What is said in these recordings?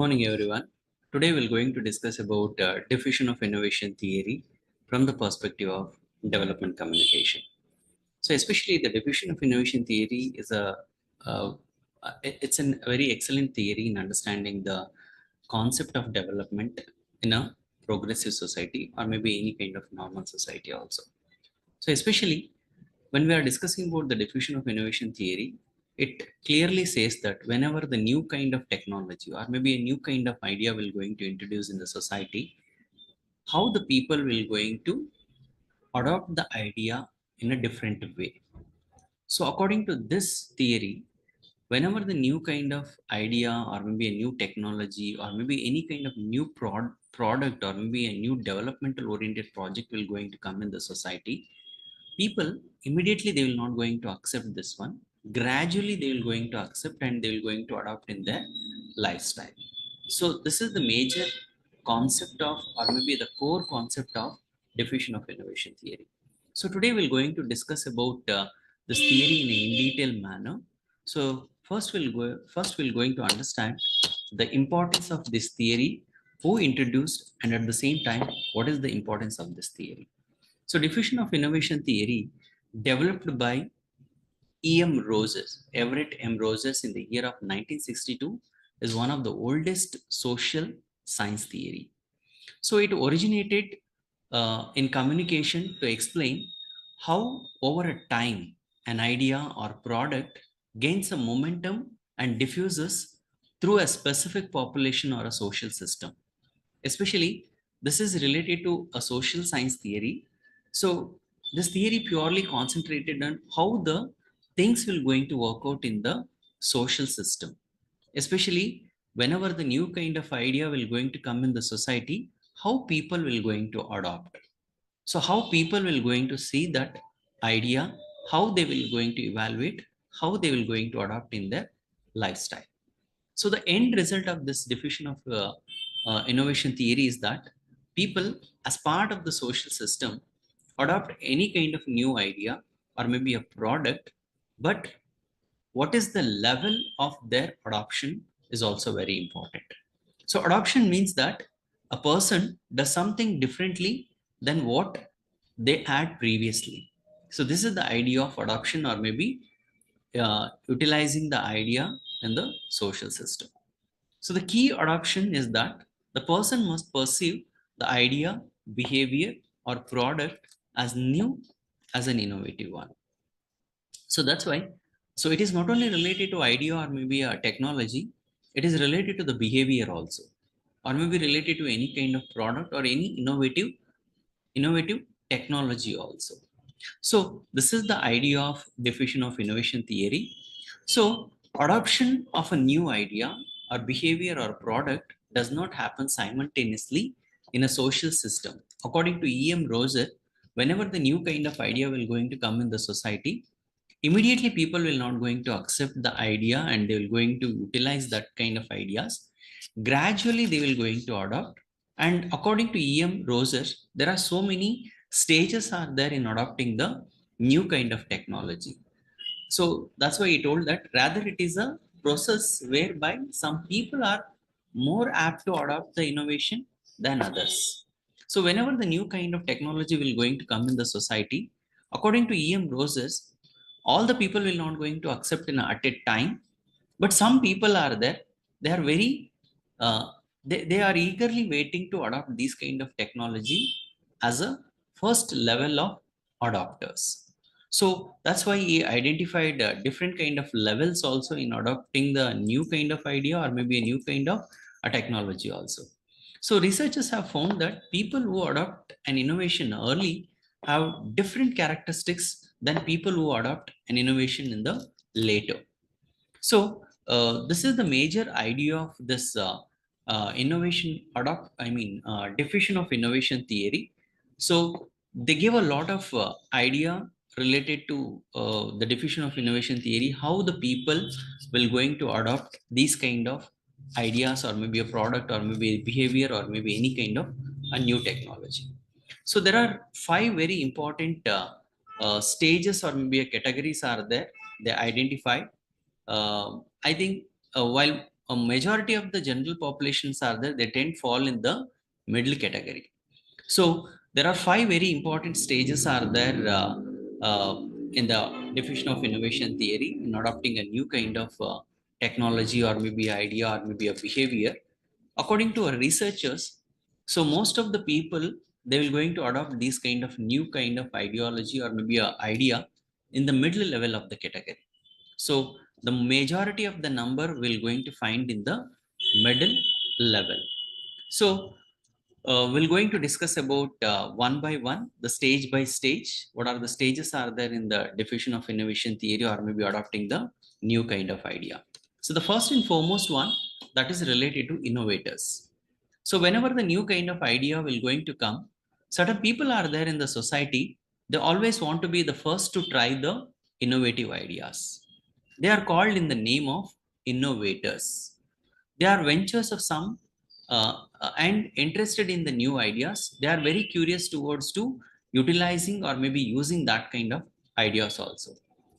Morning, everyone. Today, we're going to discuss about diffusion of innovation theory from the perspective of development communication. So, especially the diffusion of innovation theory is uh, it's a very excellent theory in understanding the concept of development in a progressive society or maybe any kind of normal society also. So, especially when we are discussing about the diffusion of innovation theory, it clearly says that whenever the new kind of technology or maybe a new kind of idea will going to introduce in the society, how the people will going to adopt the idea in a different way. So according to this theory, whenever the new kind of idea or maybe a new technology or maybe any kind of new product or maybe a new developmental oriented project will going to come in the society, people immediately they will not going to accept this one. Gradually they will going to accept and they will going to adopt in their lifestyle. So this is the major concept of or maybe the core concept of diffusion of innovation theory. So today we're going to discuss about this theory in detailed manner. So first we're going to understand the importance of this theory, who introduced, and at the same time what is the importance of this theory. So diffusion of innovation theory developed by Everett M. Roses in the year of 1962 is one of the oldest social science theory. So it originated in communication to explain how over a time an idea or product gains a momentum and diffuses through a specific population or a social system. Especially, this is related to a social science theory. So this theory purely concentrated on how the things will going to work out in the social system. Especially whenever the new kind of idea will going to come in the society, how people will going to adopt. So how people will going to see that idea, how they will going to evaluate, how they will going to adopt in their lifestyle. So the end result of this diffusion of innovation theory is that people, as part of the social system, adopt any kind of new idea or maybe a product, but what is the level of their adoption is also very important. So adoption means that a person does something differently than what they had previously. So this is the idea of adoption or maybe utilizing the idea in the social system. So the key adoption is that the person must perceive the idea, behavior, or product as new, as an innovative one. So that's why. So it is not only related to idea or maybe a technology, it is related to the behavior also, or maybe related to any kind of product or any innovative technology also. So this is the idea of diffusion of innovation theory. So adoption of a new idea or behavior or product does not happen simultaneously in a social system. According to E.M. Roser, whenever the new kind of idea will going to come in the society, immediately people will not going to accept the idea and they will going to utilize that kind of ideas. Gradually they will going to adopt, and according to em roser, there are so many stages are there in adopting the new kind of technology. So that's why he told that rather it is a process whereby some people are more apt to adopt the innovation than others. So whenever the new kind of technology will going to come in the society, according to em roses, all the people will not going to accept in at a time, but some people are there, they are very uh, they are eagerly waiting to adopt this kind of technology as a first level of adopters. So that's why he identified different kind of levels also in adopting the new kind of idea or maybe a new kind of a technology also. So researchers have found that people who adopt an innovation early have different characteristics than people who adopt an innovation in the later. So this is the major idea of this diffusion of innovation theory. So they give a lot of idea related to the diffusion of innovation theory, how the people will going to adopt these kind of ideas or maybe a product or maybe a behavior or maybe any kind of a new technology. So there are five very important stages or maybe categories are there. They identify. I think while a majority of the general populations are there, they tend fall in the middle category. So there are five very important stages are there in the diffusion of innovation theory in adopting a new kind of technology or maybe idea or maybe a behavior. According to our researchers, so most of the people they will going to adopt these kind of new kind of ideology or maybe a idea in the middle level of the category. So the majority of the number will going to find in the middle level. So we're going to discuss about one by one, the stage by stage. What are the stages are there in the diffusion of innovation theory or maybe adopting the new kind of idea. So the first and foremost one that is related to innovators. So whenever the new kind of idea will going to come, certain people are there in the society. They always want to be the first to try the innovative ideas. They are called in the name of innovators. They are ventures of some and interested in the new ideas. They are very curious towards to utilizing or maybe using that kind of ideas also.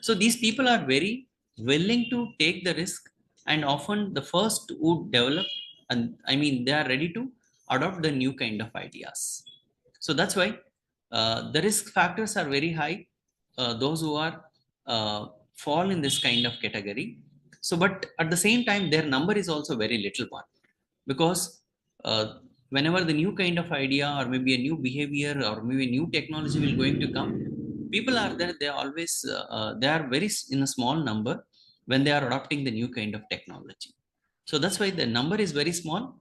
So these people are very willing to take the risk and often the first would develop, and I mean they are ready to adopt the new kind of ideas. So that's why the risk factors are very high. Those who are fall in this kind of category. So, but at the same time, their number is also very little one because whenever the new kind of idea or maybe a new behavior or maybe a new technology will going to come, people are there. They always they are very in a small number when they are adopting the new kind of technology. So that's why the number is very small.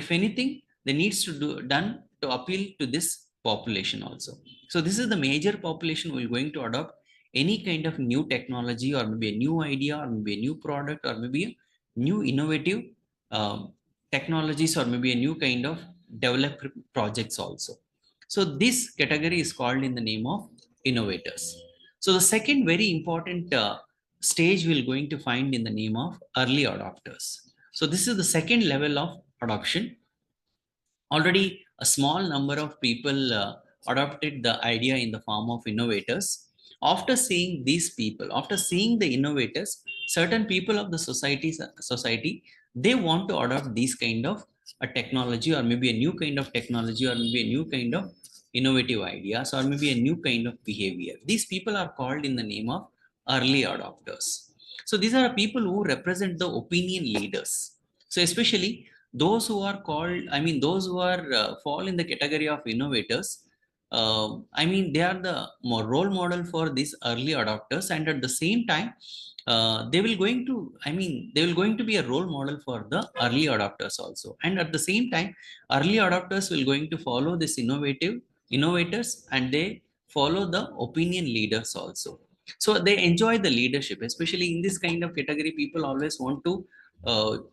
If anything, they needs to do done to appeal to this population also. So this is the major population who is going to adopt any kind of new technology or maybe a new idea or maybe a new product or maybe a new innovative um, technologies or maybe a new kind of developed projects also. So this category is called in the name of innovators. So the second very important stage we're going to find in the name of early adopters. So this is the second level of adoption. Already a small number of people adopted the idea in the form of innovators. After seeing these people, after seeing the innovators, certain people of the society, they want to adopt these kind of a technology or maybe a new kind of technology or maybe a new kind of innovative ideas or maybe a new kind of behavior. These people are called in the name of early adopters. So these are people who represent the opinion leaders. So especially those who are called, I mean those who are fall in the category of innovators, I mean they are the more role model for these early adopters, and at the same time they will going to, I mean they will going to be a role model for the early adopters also, and at the same time early adopters will going to follow this innovators and they follow the opinion leaders also. So they enjoy the leadership, especially in this kind of category people always want to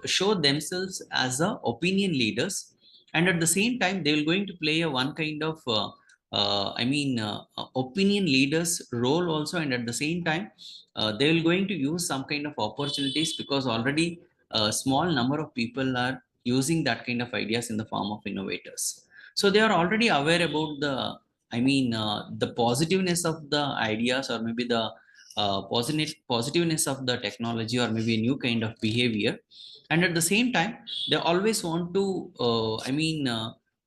show themselves as a opinion leaders, and at the same time they will going to play a one kind of opinion leaders role also, and at the same time they will going to use some kind of opportunities because already a small number of people are using that kind of ideas in the form of innovators. So they are already aware about the, the positiveness of the ideas or maybe the positiveness of the technology or maybe a new kind of behavior, and at the same time they always want to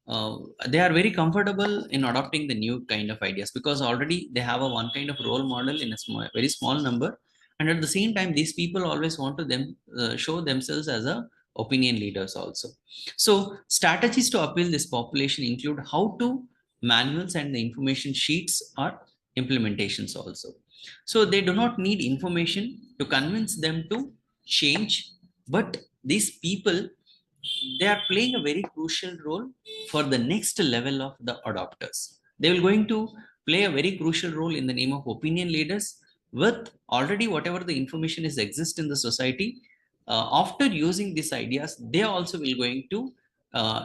uh, they are very comfortable in adopting the new kind of ideas because already they have a one kind of role model in a very small number, and at the same time these people always want to them show themselves as a opinion leaders also. So strategies to appeal this population include how to manuals and the information sheets or implementations also. So they do not need information to convince them to change, but these people they are playing a very crucial role for the next level of the adopters. They will going to play a very crucial role in the name of opinion leaders with already whatever the information is exist in the society. After using these ideas they also will going to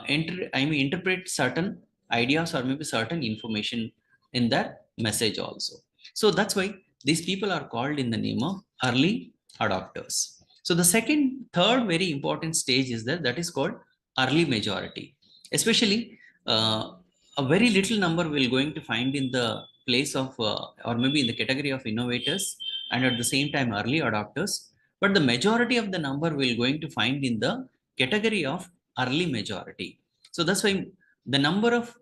interpret certain ideas or maybe certain information in that message also. So that's why these people are called in the name of early adopters. So the third very important stage is that is called early majority. Especially a very little number will going to find in the place of or maybe in the category of innovators and at the same time early adopters. but the majority of the number we're going to find in the category of early majority. So that's why the number of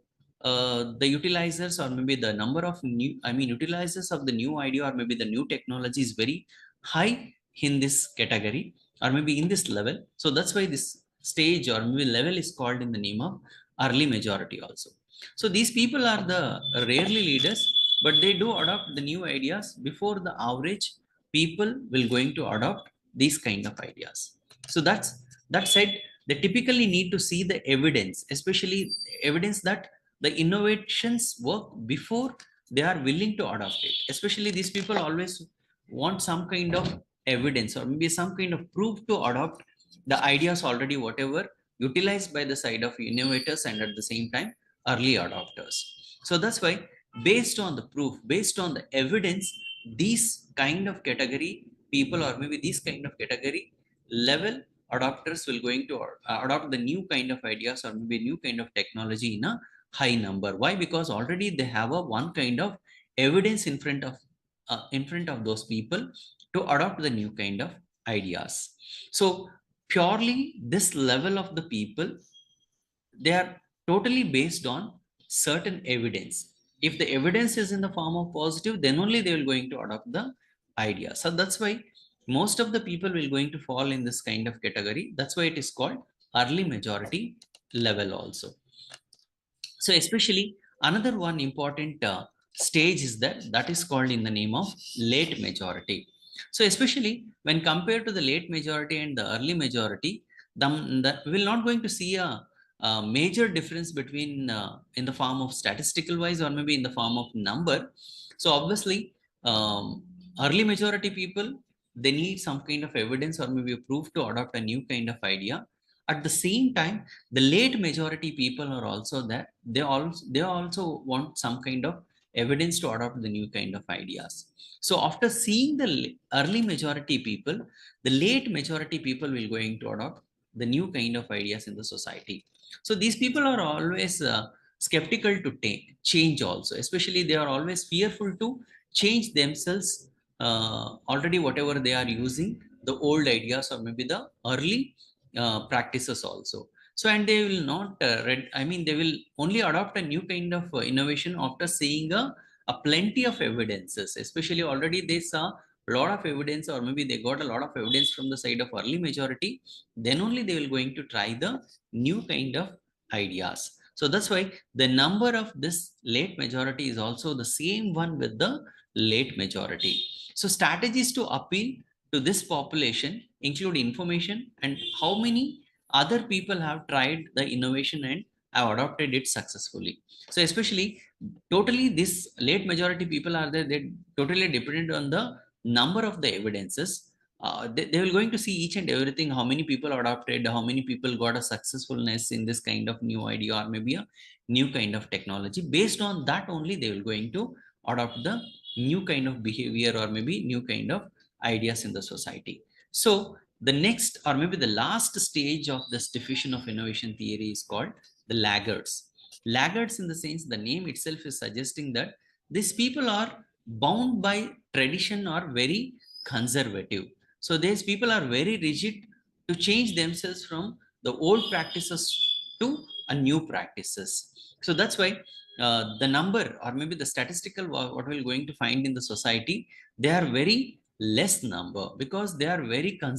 the utilizers, or maybe the number of new, I mean, utilizers of the new idea or maybe the new technology is very high in this category or maybe in this level. So that's why this stage or maybe level is called in the name of early majority also. So these people are the rarely leaders, but they do adopt the new ideas before the average people will going to adopt these kind of ideas. So that said, they typically need to see the evidence, especially evidence that the innovations work before they are willing to adopt it. Especially these people always want some kind of evidence or maybe some kind of proof to adopt the ideas already whatever utilized by the side of innovators and at the same time early adopters. So that's why, based on the proof, based on the evidence, these kind of category people or maybe these kind of category level adopters will going to adopt the new kind of ideas or maybe new kind of technology in a high number. Why? Because already they have a one kind of evidence in front of those people to adopt the new kind of ideas. So purely this level of the people, they are totally based on certain evidence. If the evidence is in the form of positive, then only they will going to adopt the idea. So that's why most of the people will going to fall in this kind of category. That's why it is called early majority level also. So especially another one important stage is that is called in the name of late majority. So especially when compared to the late majority and the early majority, that we will not going to see a major difference between in the form of statistical wise or maybe in the form of number. So obviously, early majority people, they need some kind of evidence or maybe a proof to adopt a new kind of idea. At the same time, the late majority people are also that they also want some kind of evidence to adopt the new kind of ideas. So after seeing the early majority people, the late majority people will going to adopt the new kind of ideas in the society. So these people are always skeptical to take change also, especially they are always fearful to change themselves, already whatever they are using the old ideas or maybe the early practices also. So and they will not I mean, they will only adopt a new kind of innovation after seeing a plenty of evidences. Especially already they saw a lot of evidence or maybe they got a lot of evidence from the side of early majority, then only they will going to try the new kind of ideas. So that's why the number of this late majority is also the same one with the late majority. So strategies to appeal to this population include information and how many other people have tried the innovation and have adopted it successfully. So especially totally this late majority people are there, they totally dependent on the number of the evidences. They will going to see each and everything, how many people adopted, how many people got a successfulness in this kind of new idea or maybe a new kind of technology. Based on that only they will going to adopt the new kind of behavior or maybe new kind of ideas in the society. So the next or maybe the last stage of this diffusion of innovation theory is called the laggards. Laggards, in the sense, the name itself is suggesting that these people are bound by tradition or very conservative. So these people are very rigid to change themselves from the old practices to a new practices. So that's why the number or maybe the statistical what we're going to find in the society, they are very less number because they are very